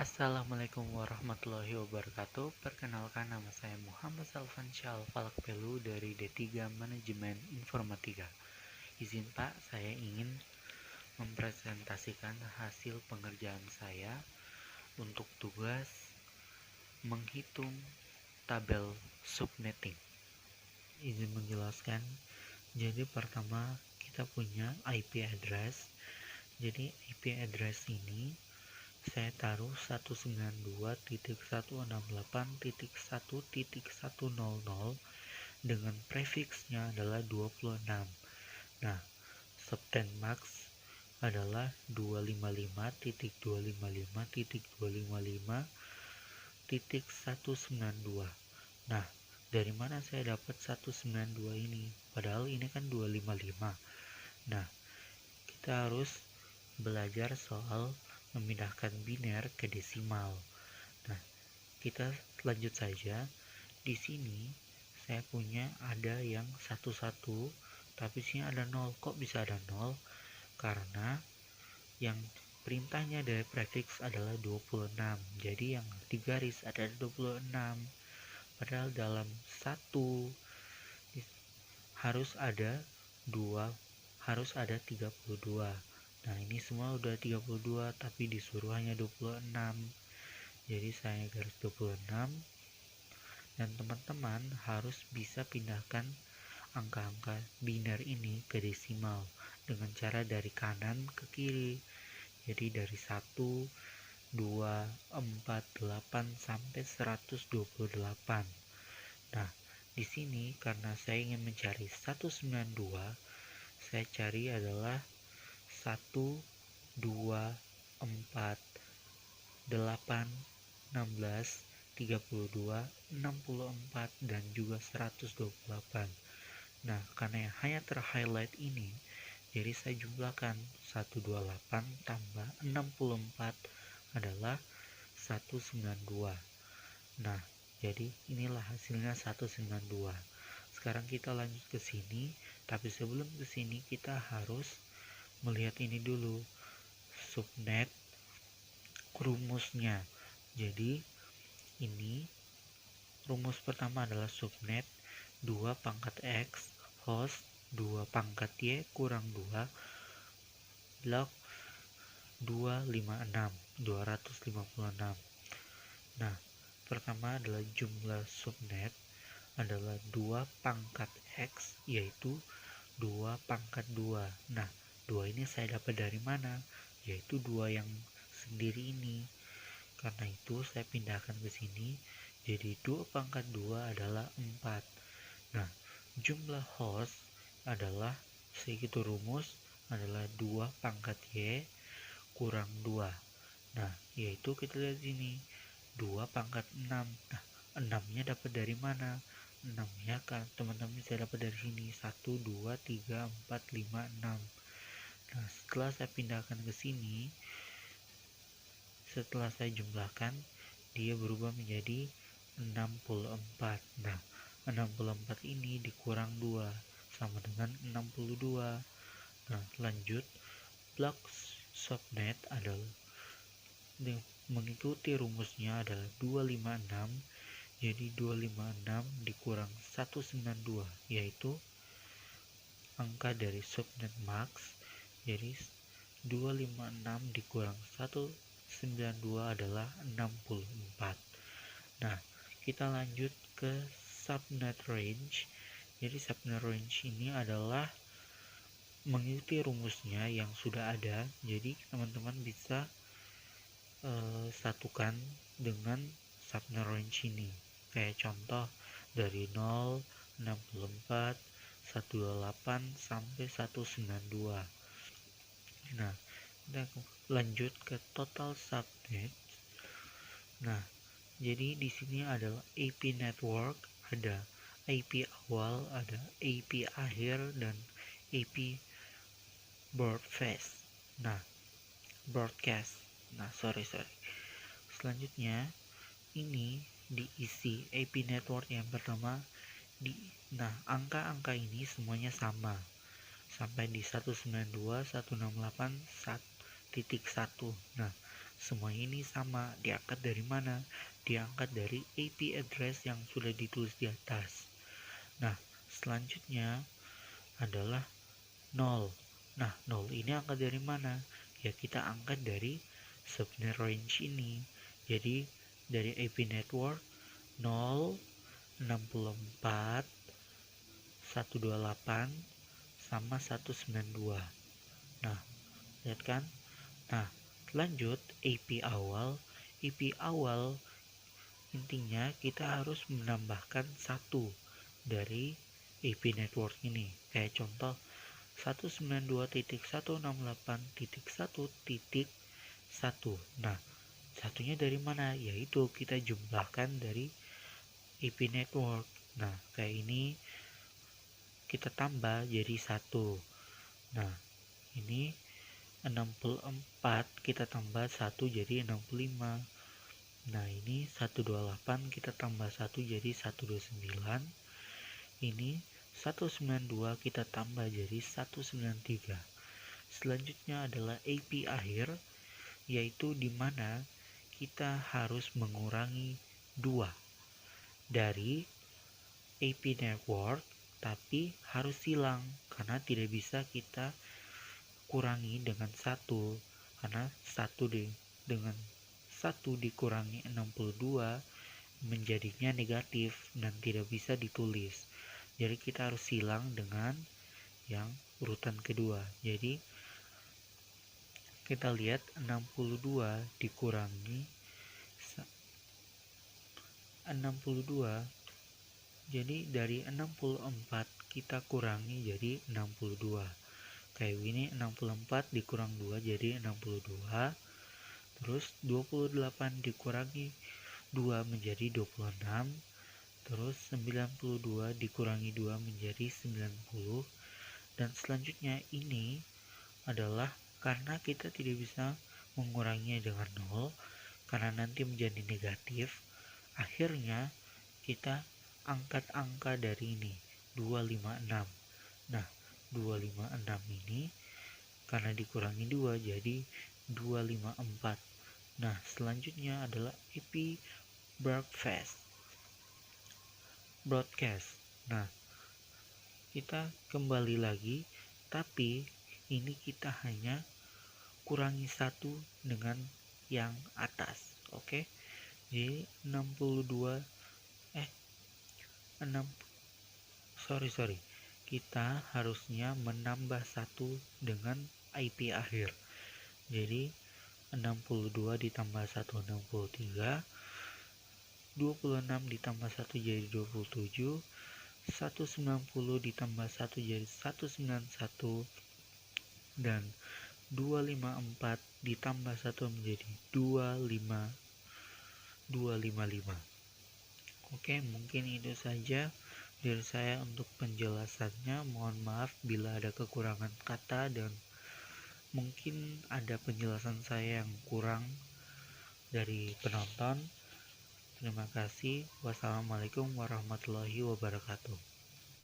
Assalamualaikum warahmatullahi wabarakatuh. Perkenalkan, nama saya Muhammad Salvan Falakpelu dari D3 Manajemen Informatika. Izin Pak, saya ingin mempresentasikan hasil pengerjaan saya untuk tugas menghitung tabel subnetting. Izin menjelaskan. Jadi pertama kita punya IP address. Jadi IP address ini saya taruh 192.168.1.100 dengan prefiksnya adalah 26. Nah, subnet max adalah 255.255.255.192. Nah, dari mana saya dapat 192 ini? Padahal ini kan 255. Nah, kita harus belajar soal memindahkan biner ke desimal. Nah, kita lanjut saja. Di sini saya punya ada yang 11, tapi sini ada 0. Kok bisa ada 0? Karena yang perintahnya dari prefiks adalah 26. Jadi yang di garis ada 26. Padahal dalam 1 harus ada 2, harus ada 32. Nah, ini semua udah 32 tapi disuruh hanya 26. Jadi saya garis 26. Dan teman-teman harus bisa pindahkan angka-angka biner ini ke desimal dengan cara dari kanan ke kiri. Jadi dari 1, 2, 4, 8 sampai 128. Nah, di sini karena saya ingin mencari 192, saya cari adalah 1, 2, 4, 8, 16, 32, 64, dan juga 128. Nah, karena yang hanya terhighlight ini, jadi saya jumlahkan 128 tambah 64 adalah 192. Nah, jadi inilah hasilnya 192. Sekarang kita lanjut ke sini, tapi sebelum ke sini kita harus melihat ini dulu, subnet rumusnya. Jadi ini rumus pertama adalah subnet 2 pangkat X host 2 pangkat Y kurang 2 blok 256. Nah, pertama adalah jumlah subnet adalah 2 pangkat X, yaitu 2 pangkat 2. Nah, 2 ini saya dapat dari mana? Yaitu 2 yang sendiri ini. Karena itu saya pindahkan ke sini. Jadi 2 pangkat 2 adalah 4. Nah, jumlah host adalah segitu rumus adalah 2 pangkat Y kurang 2. Nah, yaitu kita lihat sini 2 pangkat 6. Nah, 6-nya dapat dari mana? 6-nya kan teman-teman bisa dapat dari sini 1, 2, 3, 4, 5, 6. Nah, setelah saya pindahkan ke sini, setelah saya jumlahkan, dia berubah menjadi 64. Nah, 64 ini dikurang 2 sama dengan 62. Nah, lanjut, blok subnet adalah mengikuti rumusnya adalah 256. Jadi 256 dikurang 192, yaitu angka dari subnet max. Jadi 256 dikurang 192 adalah 64. Nah, kita lanjut ke subnet range. Jadi subnet range ini adalah mengikuti rumusnya yang sudah ada. Jadi teman-teman bisa satukan dengan subnet range ini. Kayak contoh dari 0, 64, 128 sampai 192. Nah, kita lanjut ke total subnet. Nah, jadi di sini adalah IP network, ada IP awal, ada IP akhir, dan IP broadcast. Nah, selanjutnya ini diisi IP network yang pertama nah, angka-angka ini semuanya sama sampai di 192.168.1.1. Nah, Semua ini sama, diangkat dari mana? Diangkat dari IP address yang sudah ditulis di atas. Nah, selanjutnya adalah 0. Nah, 0 ini angkat dari mana? Ya, kita angkat dari subnet range ini. Jadi, dari IP network 0, 64, 128, sama 192. Nah, lihat kan? Nah, lanjut IP awal. IP awal intinya kita harus menambahkan 1 dari IP network ini. Kayak contoh 192.168.1.1. Nah, satunya dari mana? Yaitu kita jumlahkan dari IP network. Nah, kayak ini kita tambah jadi 1. Nah, ini 64 kita tambah 1 jadi 65. Nah, ini 128 kita tambah 1 jadi 129. Ini 192 kita tambah jadi 193. Selanjutnya adalah IP akhir, yaitu di mana kita harus mengurangi 2 dari IP network, tapi harus hilang karena tidak bisa kita kurangi dengan 1, karena dengan 1 dikurangi 62 menjadinya negatif dan tidak bisa ditulis. Jadi kita harus silang dengan yang urutan kedua. Jadi kita lihat 62 dikurangi 62. Jadi dari 64 kita kurangi jadi 62. Kayak gini 64 dikurang 2 jadi 62. Terus 28 dikurangi 2 menjadi 26. Terus 92 dikurangi 2 menjadi 90. Dan selanjutnya ini adalah karena kita tidak bisa menguranginya dengan 0 karena nanti menjadi negatif, akhirnya kita angkat angka dari ini 256. Nah, 256 ini karena dikurangi 2 jadi 254. Nah, selanjutnya adalah IP broadcast. Nah, kita kembali lagi, tapi ini kita hanya kurangi 1 dengan yang atas. Oke. Jadi 62 sorry. Kita harusnya menambah 1 dengan IP akhir. Jadi 62 ditambah 1 63, 26 ditambah 1 jadi 27, 190 ditambah 1 jadi 191, dan 254 ditambah 1 menjadi 255. Oke, mungkin itu saja dari saya untuk penjelasannya. Mohon maaf bila ada kekurangan kata dan mungkin ada penjelasan saya yang kurang dari penonton. Terima kasih. Wassalamualaikum warahmatullahi wabarakatuh.